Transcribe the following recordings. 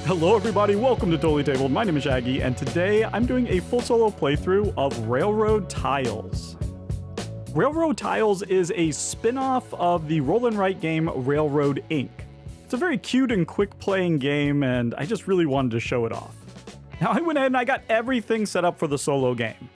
Hello everybody, welcome to Totally Tabled. My name is Shaggy, and today I'm doing a full solo playthrough of Railroad Tiles. Railroad Tiles is a spin-off of the roll and write game Railroad Inc. It's a very cute and quick playing game, and I just really wanted to show it off. Now I went ahead and I got everything set up for the solo game.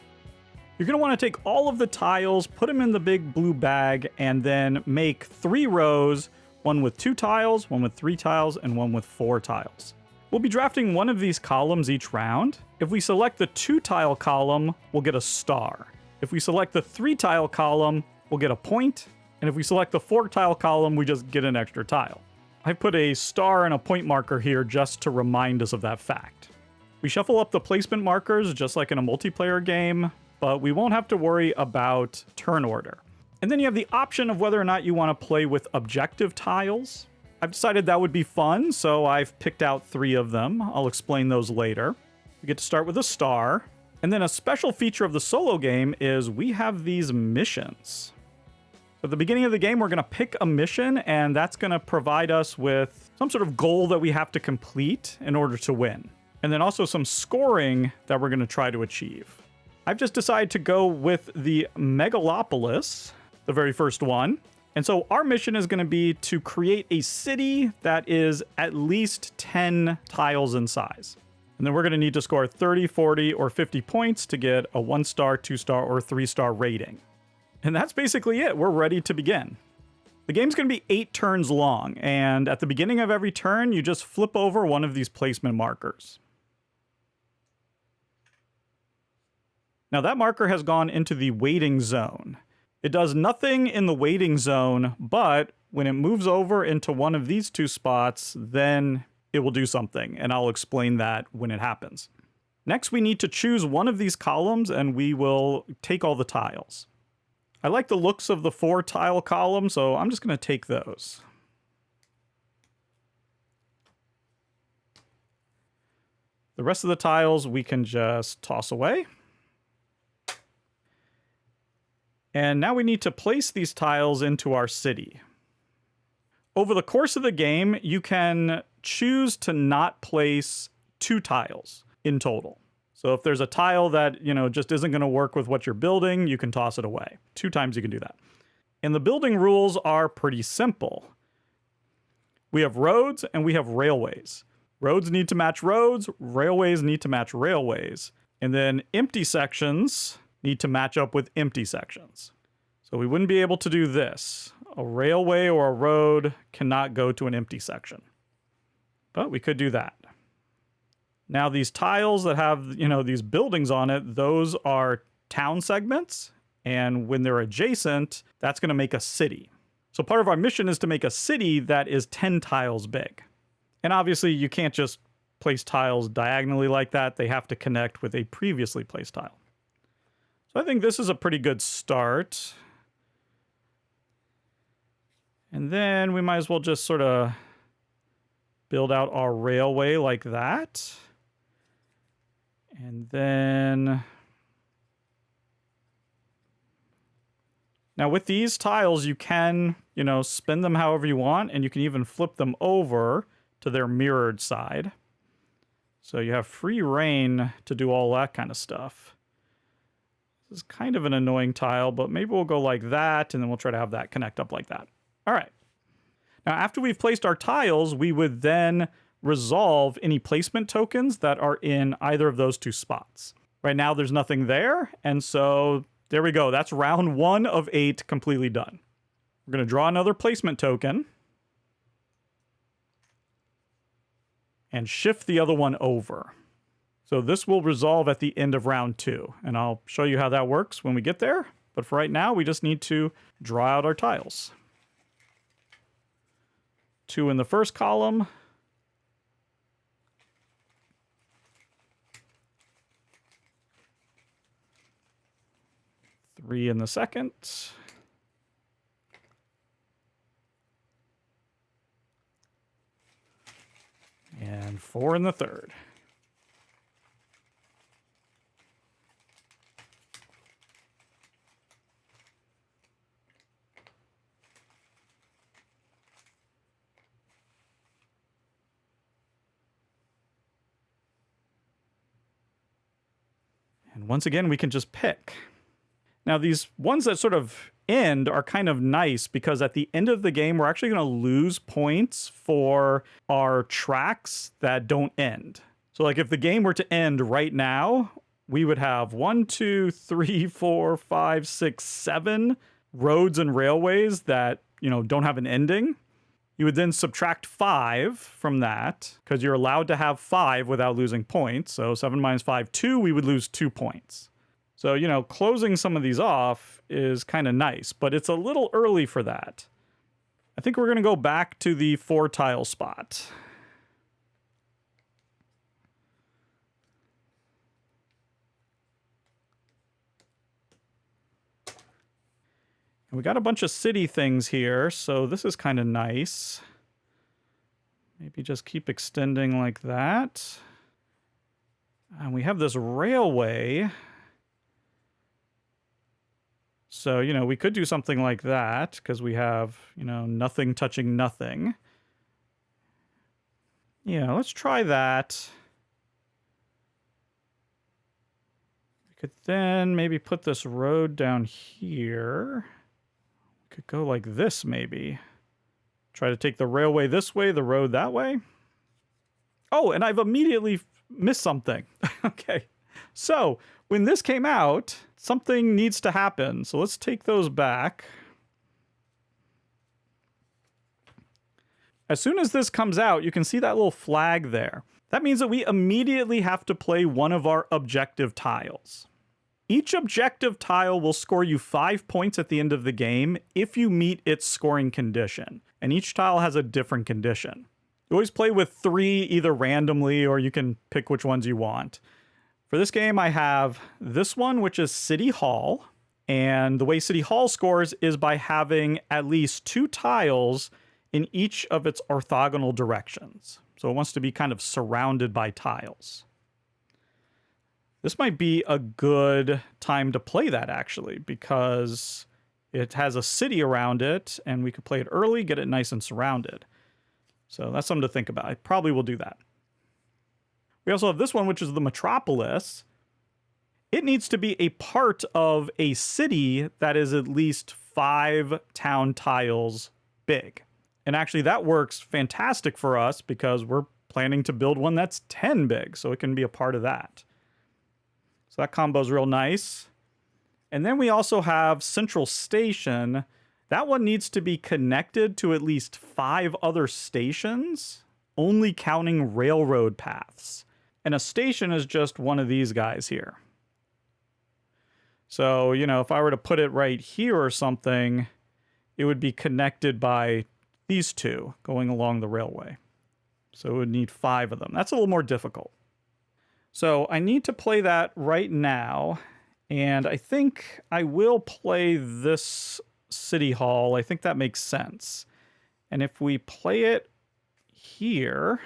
You're going to want to take all of the tiles, put them in the big blue bag, and then make 3 rows, one with 2 tiles, one with 3 tiles, and one with 4 tiles. We'll be drafting one of these columns each round. If we select the 2 tile column, we'll get a star. If we select the 3 tile column, we'll get a point. And if we select the 4 tile column, we just get an extra tile. I put a star and a point marker here just to remind us of that fact. We shuffle up the placement markers just like in a multiplayer game, but we won't have to worry about turn order. And then you have the option of whether or not you want to play with objective tiles. I've decided that would be fun, so I've picked out 3 of them. I'll explain those later. We get to start with a star. And then a special feature of the solo game is we have these missions. At the beginning of the game, we're going to pick a mission, and that's going to provide us with some sort of goal that we have to complete in order to win. And then also some scoring that we're going to try to achieve. I've just decided to go with the Megalopolis, the very first one. And so our mission is going to be to create a city that is at least 10 tiles in size. And then we're going to need to score 30, 40, or 50 points to get a 1-star, 2-star, or 3-star rating. And that's basically it. We're ready to begin. The game's going to be 8 turns long, and at the beginning of every turn, you just flip over one of these placement markers. Now that marker has gone into the waiting zone. It does nothing in the waiting zone, but when it moves over into one of these 2 spots, then it will do something, and I'll explain that when it happens. Next, we need to choose one of these columns, and we will take all the tiles. I like the looks of the 4 tile column, so I'm just going to take those. The rest of the tiles we can just toss away. And now we need to place these tiles into our city. Over the course of the game, you can choose to not place 2 tiles in total. So if there's a tile that, just isn't going to work with what you're building, you can toss it away. 2 times you can do that. And the building rules are pretty simple. We have roads and we have railways. Roads need to match roads, railways need to match railways. And then empty sections need to match up with empty sections. So we wouldn't be able to do this. A railway or a road cannot go to an empty section. But we could do that. Now these tiles that have, these buildings on it, those are town segments. And when they're adjacent, that's going to make a city. So part of our mission is to make a city that is 10 tiles big. And obviously you can't just place tiles diagonally like that. They have to connect with a previously placed tile. So I think this is a pretty good start. And then we might as well just sort of build out our railway like that. And then now with these tiles, you can, spin them however you want, and you can even flip them over to their mirrored side. So you have free reign to do all that kind of stuff. This is kind of an annoying tile, but maybe we'll go like that, and then we'll try to have that connect up like that. All right. Now, after we've placed our tiles, we would then resolve any placement tokens that are in either of those 2 spots. Right now, there's nothing there, and so there we go. That's round 1 of 8 completely done. We're going to draw another placement token and shift the other one over. So this will resolve at the end of round 2, and I'll show you how that works when we get there. But for right now, we just need to draw out our tiles. 2 in the first column. 3 in the second. And 4 in the third. And once again, we can just pick. Now, these ones that sort of end are kind of nice because at the end of the game, we're actually going to lose points for our tracks that don't end. So like if the game were to end right now, we would have 1, 2, 3, 4, 5, 6, 7 roads and railways that, don't have an ending. You would then subtract 5 from that because you're allowed to have 5 without losing points. So 7 minus 5, 2, we would lose 2 points. So, closing some of these off is kind of nice, but it's a little early for that. I think we're going to go back to the 4 tile spot. And we got a bunch of city things here, so this is kind of nice. Maybe just keep extending like that. And we have this railway. So, we could do something like that because we have, nothing touching nothing. Yeah, let's try that. We could then maybe put this road down here. We could go like this, maybe. Try to take the railway this way, the road that way. Oh, and I've immediately missed something. Okay. So, when this came out, something needs to happen. So let's take those back. As soon as this comes out, you can see that little flag there. That means that we immediately have to play one of our objective tiles. Each objective tile will score you 5 points at the end of the game if you meet its scoring condition. And each tile has a different condition. You always play with 3 either randomly or you can pick which ones you want. For this game, I have this one, which is City Hall. And the way City Hall scores is by having at least 2 tiles in each of its orthogonal directions. So it wants to be kind of surrounded by tiles. This might be a good time to play that, actually, because it has a city around it, and we could play it early, get it nice and surrounded. So that's something to think about. I probably will do that. We also have this one, which is the Metropolis. It needs to be a part of a city that is at least 5 town tiles big. And actually, that works fantastic for us because we're planning to build one that's 10 big, so it can be a part of that. So that combo is real nice. And then we also have Central Station. That one needs to be connected to at least 5 other stations, only counting railroad paths. And a station is just one of these guys here. So, if I were to put it right here or something, it would be connected by these 2 going along the railway. So it would need 5 of them. That's a little more difficult. So I need to play that right now. And I think I will play this City Hall. I think that makes sense. And if we play it here...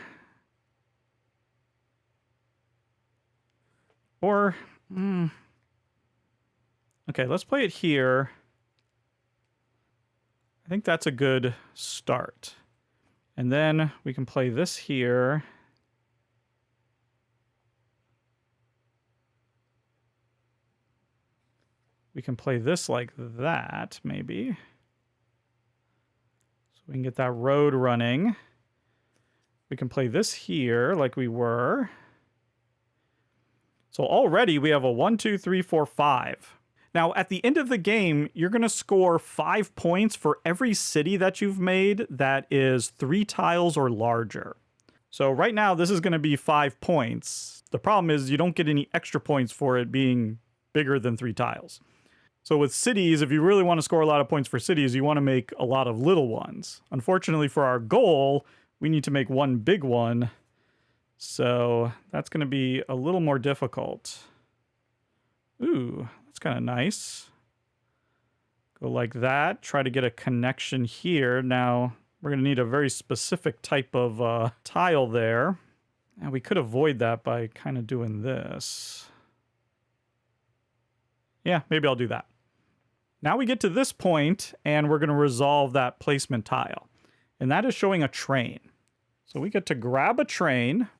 Or, okay, let's play it here. I think that's a good start. And then we can play this here. We can play this like that, maybe. So we can get that road running. We can play this here like we were. So already we have a 1, 2, 3, 4, 5. Now, at the end of the game, you're going to score 5 points for every city that you've made that is 3 tiles or larger. So right now, this is going to be 5 points. The problem is you don't get any extra points for it being bigger than 3 tiles. So with cities, if you really want to score a lot of points for cities, you want to make a lot of little ones. Unfortunately, for our goal, we need to make one big one. So that's going to be a little more difficult. Ooh, that's kind of nice. Go like that. Try to get a connection here. Now, we're going to need a very specific type of tile there. And we could avoid that by kind of doing this. Yeah, maybe I'll do that. Now we get to this point, and we're going to resolve that placement tile. And that is showing a train. So we get to grab a train.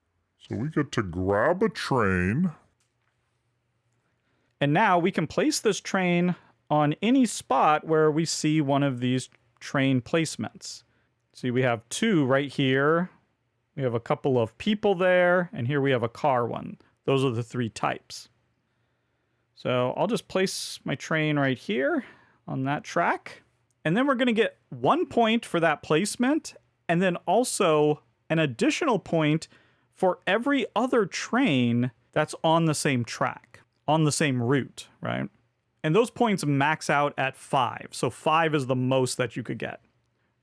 And now we can place this train on any spot where we see one of these train placements. See, we have 2 right here. We have a couple of people there, and here we have a car one. Those are the 3 types. So I'll just place my train right here on that track. And then we're going to get 1 point for that placement, and then also an additional point for every other train that's on the same track, on the same route, right? And those points max out at 5. So 5 is the most that you could get.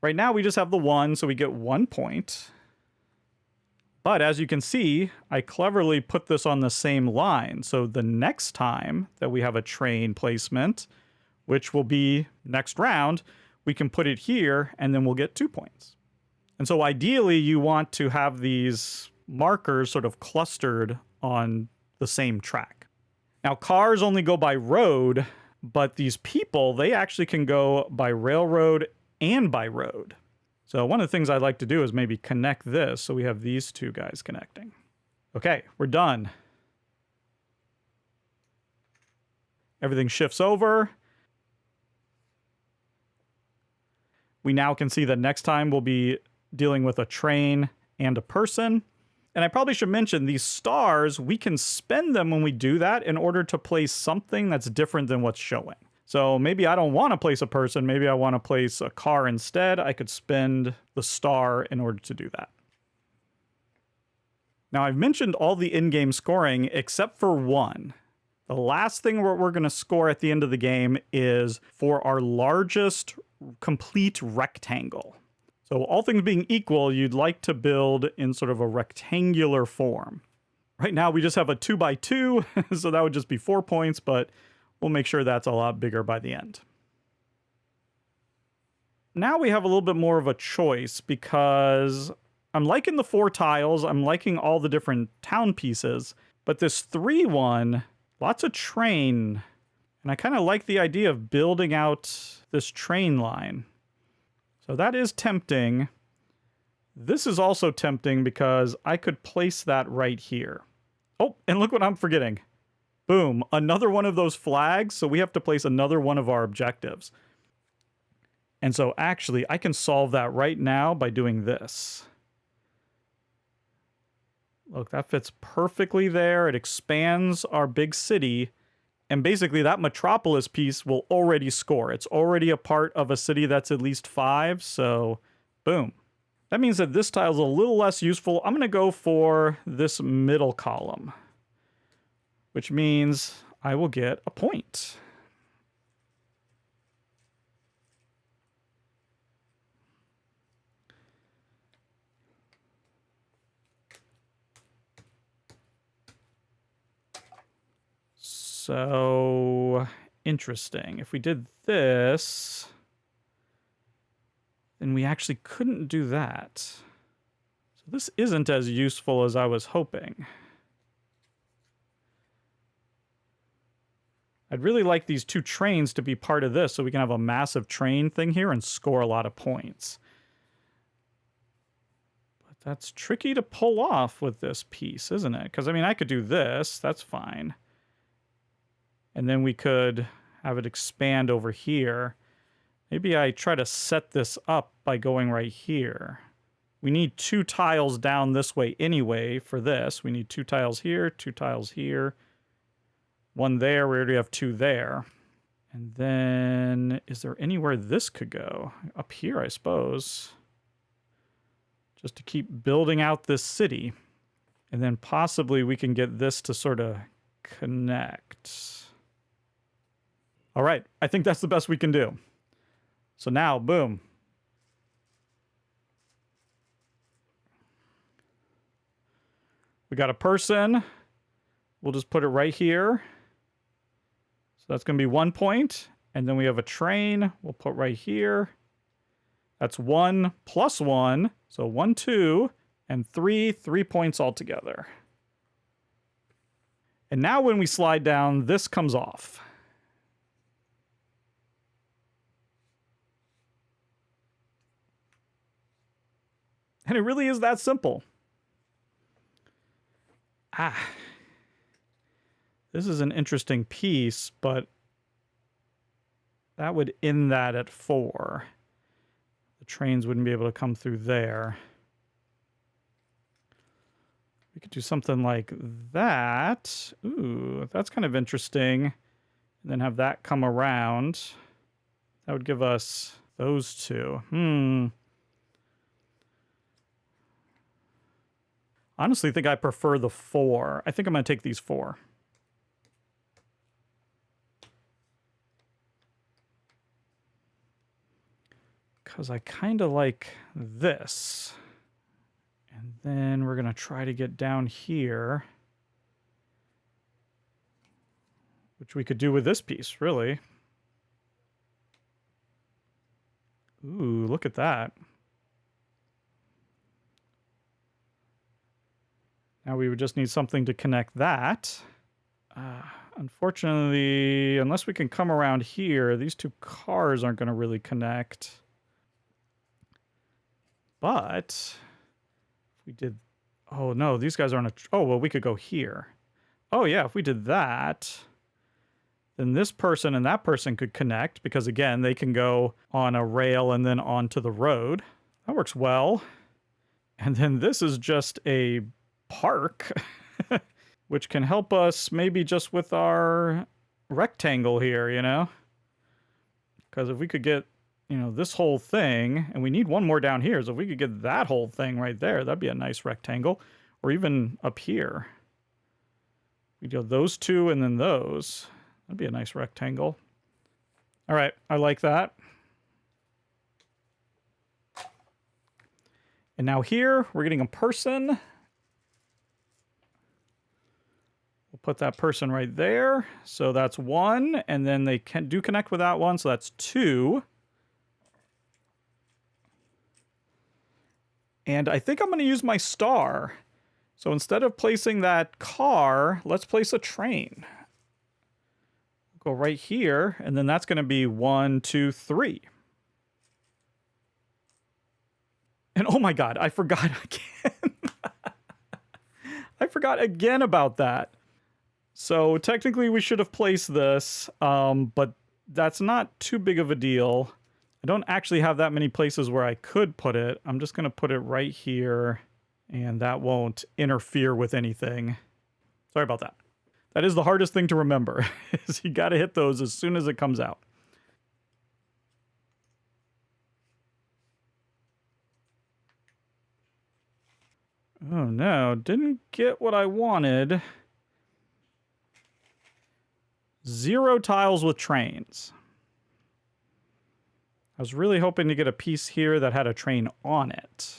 Right now we just have the 1, so we get 1 point. But as you can see, I cleverly put this on the same line. So the next time that we have a train placement, which will be next round, we can put it here and then we'll get 2 points. And so ideally you want to have these markers sort of clustered on the same track. Now cars only go by road, but these people, they actually can go by railroad and by road. So one of the things I'd like to do is maybe connect this so we have these 2 guys connecting. Okay, we're done. Everything shifts over. We now can see that next time we'll be dealing with a train and a person. And I probably should mention these stars, we can spend them when we do that in order to place something that's different than what's showing. So maybe I don't want to place a person, maybe I want to place a car instead. I could spend the star in order to do that. Now I've mentioned all the in-game scoring except for one. The last thing we're going to score at the end of the game is for our largest complete rectangle. So all things being equal, you'd like to build in sort of a rectangular form. Right now we just have a 2x2, so that would just be 4 points, but we'll make sure that's a lot bigger by the end. Now we have a little bit more of a choice because I'm liking the 4 tiles, I'm liking all the different town pieces, but this 3 one, lots of train, and I kind of like the idea of building out this train line. So that is tempting. This is also tempting because I could place that right here. Oh, and look what I'm forgetting. Boom, another one of those flags, so we have to place another one of our objectives. And so actually, I can solve that right now by doing this. Look, that fits perfectly there. It expands our big city. And basically that metropolis piece will already score. It's already a part of a city that's at least 5, so boom. That means that this tile is a little less useful. I'm going to go for this middle column, which means I will get a point. So interesting. If we did this, then we actually couldn't do that. So this isn't as useful as I was hoping. I'd really like these 2 trains to be part of this so we can have a massive train thing here and score a lot of points. But that's tricky to pull off with this piece, isn't it? Because, I mean, I could do this. That's fine. And then we could have it expand over here. Maybe I try to set this up by going right here. We need 2 tiles down this way anyway for this. We need 2 tiles here, 2 tiles here. 1 there, we already have 2 there. And then, is there anywhere this could go? Up here, I suppose. Just to keep building out this city. And then possibly we can get this to sort of connect. All right, I think that's the best we can do. So now, boom. We got a person. We'll just put it right here. So that's going to be 1 point. And then we have a train. We'll put right here. That's 1 plus 1. So 1, 2, and 3 points altogether. And now when we slide down, this comes off. And it really is that simple. This is an interesting piece, but that would end that at 4. The trains wouldn't be able to come through there. We could do something like that. Ooh, that's kind of interesting. And then have that come around. That would give us those two. Honestly, think I prefer the 4. I think I'm going to take these 4. Because I kind of like this. And then we're going to try to get down here. Which we could do with this piece, really. Ooh, look at that. Now we would just need something to connect that. Unfortunately, unless we can come around here, these two cars aren't going to really connect. But if we did... Oh, no, these guys aren't... Oh, well, we could go here. Oh, yeah, if we did that, then this person and that person could connect because, again, they can go on a rail and then onto the road. That works well. And then this is just a park, which can help us maybe just with our rectangle here, you know? Because if we could get, you know, this whole thing, and we need one more down here, so if we could get that whole thing right there, that'd be a nice rectangle. Or even up here. We do those two and then those. That'd be a nice rectangle. All right, I like that. And now here, we're getting a person. We'll put that person right there. So that's 1, and then they do connect with that one, so that's 2. And I think I'm going to use my star. So instead of placing that car, let's place a train. Go right here, and then that's going to be 1, 2, 3. And oh my God, I forgot again. I forgot again about that. So technically we should have placed this, but that's not too big of a deal. I don't actually have that many places where I could put it. I'm just going to put it right here, and that won't interfere with anything. Sorry about that. That is the hardest thing to remember, is you got to hit those as soon as it comes out. Oh no, didn't get what I wanted. 0 tiles with trains. I was really hoping to get a piece here that had a train on it.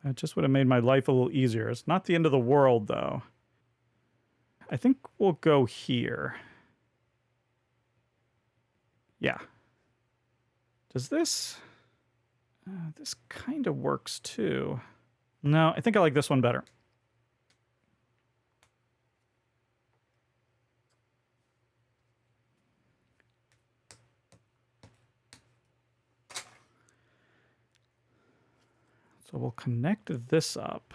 That just would have made my life a little easier. It's not the end of the world, though. I think we'll go here. Yeah. Does this... this kind of works, too. No, I think I like this one better. So we'll connect this up.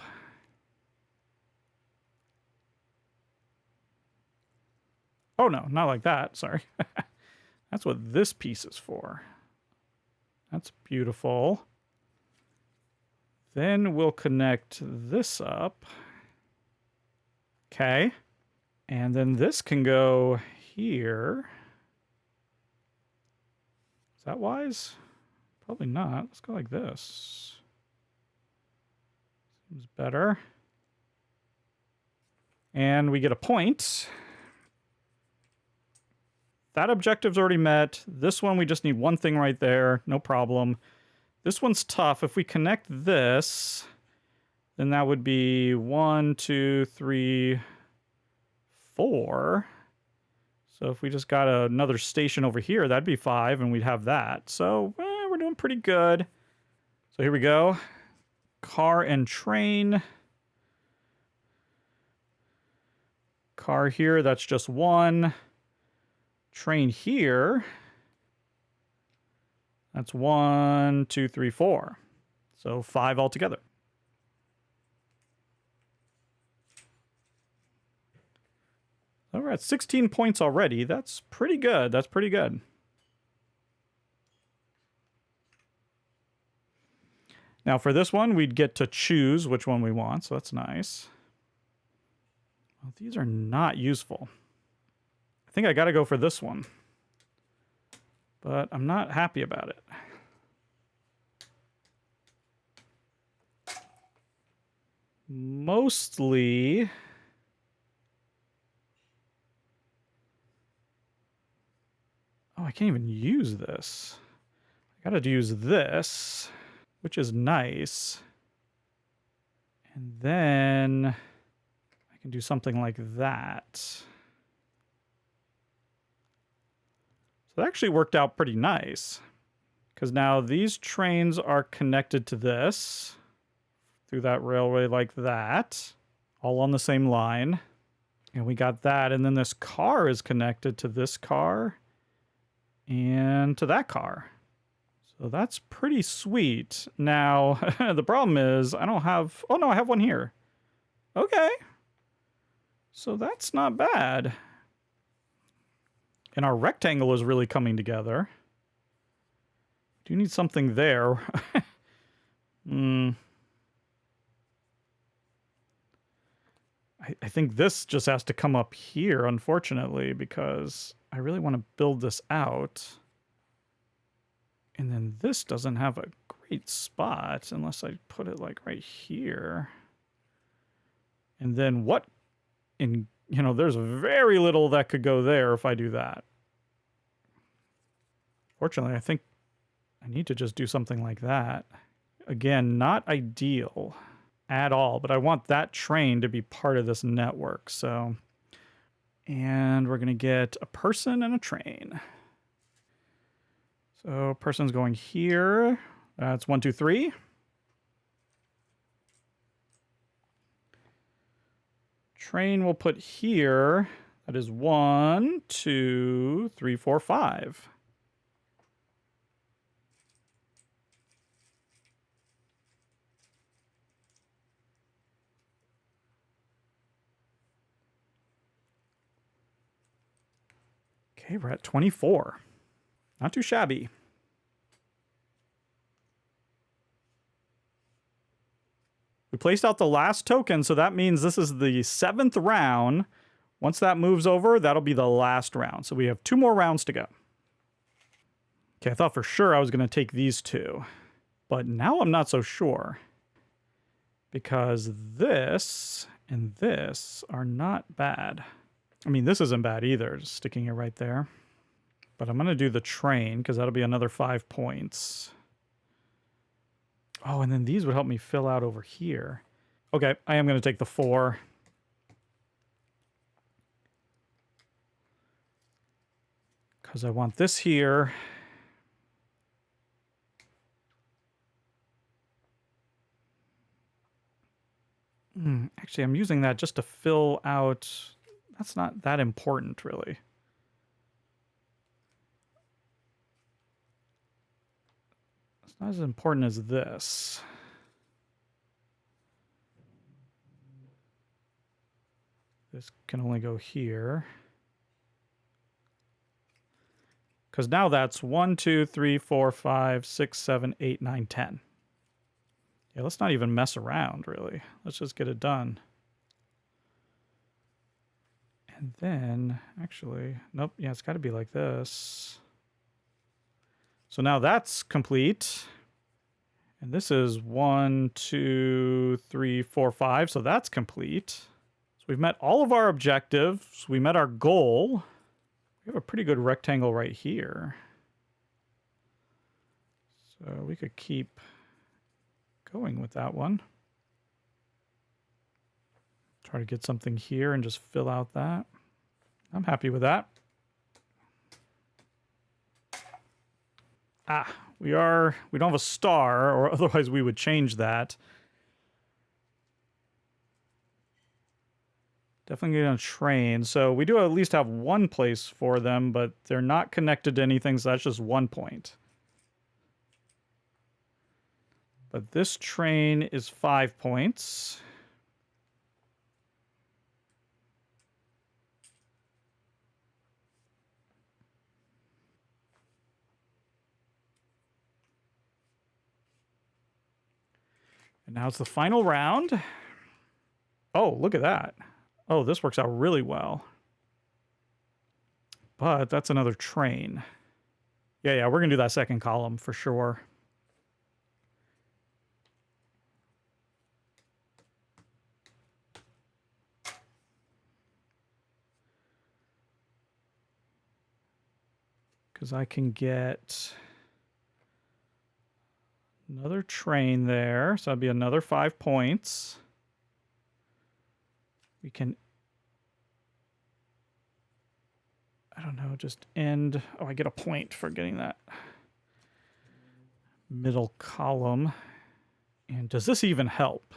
Oh, no, not like that. Sorry. That's what this piece is for. That's beautiful. Then we'll connect this up. Okay. And then this can go here. Is that wise? Probably not. Let's go like this. Seems better. And we get a point. That objective's already met. This one, we just need one thing right there. No problem. This one's tough. If we connect this, then that would be 1, 2, 3, 4. So if we just got another station over here, that'd be 5, and we'd have that. So we're doing pretty good. So here we go. Car and train. Car here, that's just 1. Train here. That's 1, 2, 3, 4. So 5 altogether. Is that So we're at 16 points already. That's pretty good. That's pretty good. Now for this one, we'd get to choose which one we want, so that's nice. Well, these are not useful. I think I gotta go for this one. But I'm not happy about it. Mostly... Oh, I can't even use this. I gotta use this, which is nice. And then I can do something like that. So that actually worked out pretty nice. Because now these trains are connected to this through that railway like that, all on the same line. And we got that. And then this car is connected to this car and to that car. So that's pretty sweet. Now, the problem is I don't have... Oh, no, I have one here. Okay. So that's not bad. And our rectangle is really coming together. Do need something there. I think this just has to come up here, unfortunately, because I really want to build this out. And then this doesn't have a great spot unless I put it like right here. And then what in, you know, there's very little that could go there if I do that. Fortunately, I think I need to just do something like that. Again, not ideal at all, but I want that train to be part of this network. So, and we're going to get a person and a train. So person's going here. That's 1, 2, 3. Train we'll put here. That is 1, 2, 3, 4, 5. Okay, we're at 24. Not too shabby. We placed out the last token, so that means this is the 7th round. Once that moves over, that'll be the last round. So we have 2 more rounds to go. Okay, I thought for sure I was going to take these 2. But now I'm not so sure. Because this and this are not bad. I mean, this isn't bad either, just sticking it right there. But I'm going to do the train, because that'll be another 5 points. Oh, and then these would help me fill out over here. Okay, I am going to take the 4. Because I want this here. Actually, I'm using that just to fill out... That's not that important, really. It's not as important as this. This can only go here. Because now that's 1, 2, 3, 4, 5, 6, 7, 8, 9, 10. Yeah, let's not even mess around, really. Let's just get it done. And then, actually, nope, yeah, it's got to be like this. So now that's complete. And this is 1, 2, 3, 4, 5. So that's complete. So we've met all of our objectives. We met our goal. We have a pretty good rectangle right here. So we could keep going with that one. Try to get something here and just fill out that. I'm happy with that. Ah, we don't have a star, or otherwise we would change that. Definitely getting a train. So we do at least have 1 place for them, but they're not connected to anything, so that's just 1 point. But this train is 5 points. And now it's the final round. Oh, look at that. Oh, this works out really well. But that's another train. Yeah, we're going to do that second column for sure. Because I can get another train there. So that'd be another 5 points. We can, I don't know, just end. Oh, I get a point for getting that middle column. And does this even help?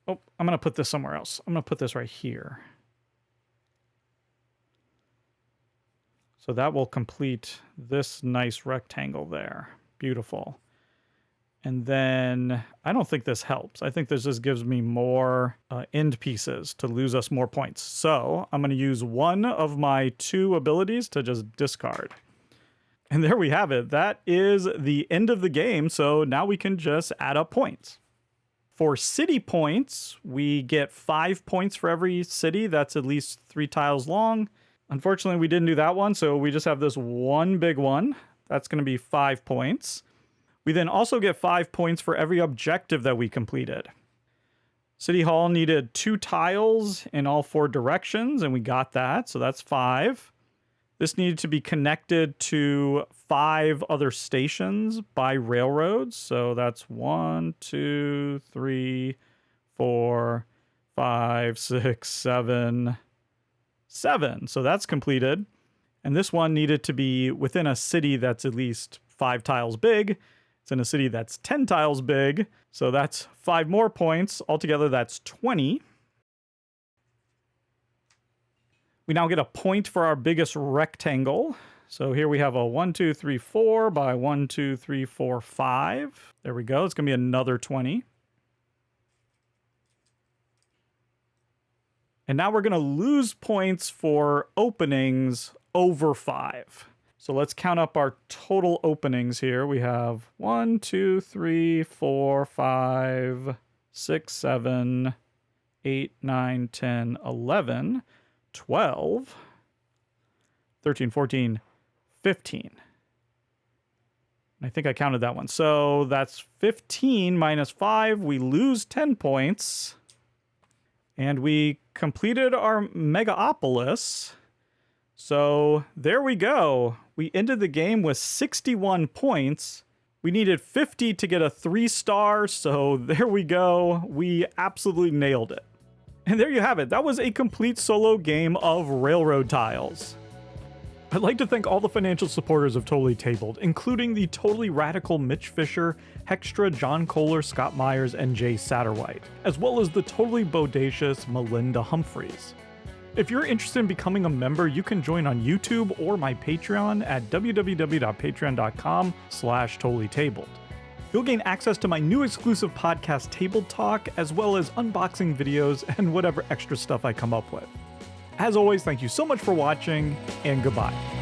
Oh, I'm going to put this somewhere else. I'm going to put this right here. So that will complete this nice rectangle there. Beautiful. And then I don't think this helps. I think this just gives me more end pieces to lose us more points. So I'm going to use one of my 2 abilities to just discard. And there we have it. That is the end of the game. So now we can just add up points. For city points, we get 5 points for every city that's at least 3 tiles long. Unfortunately, we didn't do that one, so we just have this one big one. That's going to be 5 points. We then also get 5 points for every objective that we completed. City Hall needed 2 tiles in all 4 directions, and we got that, so that's 5. This needed to be connected to 5 other stations by railroads, so that's 1, 2, 3, 4, 5, 6, 7... 7. So that's completed. And this one needed to be within a city that's at least 5 tiles big. It's in a city that's 10 tiles big. So that's 5 more points. Altogether, that's 20. We now get a point for our biggest rectangle. So here we have a 1, 2, 3, 4 by 1, 2, 3, 4, 5. There we go. It's going to be another 20. And now we're going to lose points for openings over 5. So let's count up our total openings here. We have 1, 2, 3, 4, 5, 6, 7, 8, 9, 10, 11, 12, 13, 14, 15. I think I counted that one. So that's 15 minus 5. We lose 10 points. And we completed our Megaopolis. So there we go. We ended the game with 61 points. We needed 50 to get a 3-star. So there we go. We absolutely nailed it. And there you have it. That was a complete solo game of railroad tiles. I'd like to thank all the financial supporters of Totally Tabled, including the totally radical Mitch Fisher, Hextra, John Kohler, Scott Myers, and Jay Satterwhite, as well as the totally bodacious Melinda Humphreys. If you're interested in becoming a member, you can join on YouTube or my Patreon at www.patreon.com/totallytabled. You'll gain access to my new exclusive podcast, Table Talk, as well as unboxing videos and whatever extra stuff I come up with. As always, thank you so much for watching, and goodbye.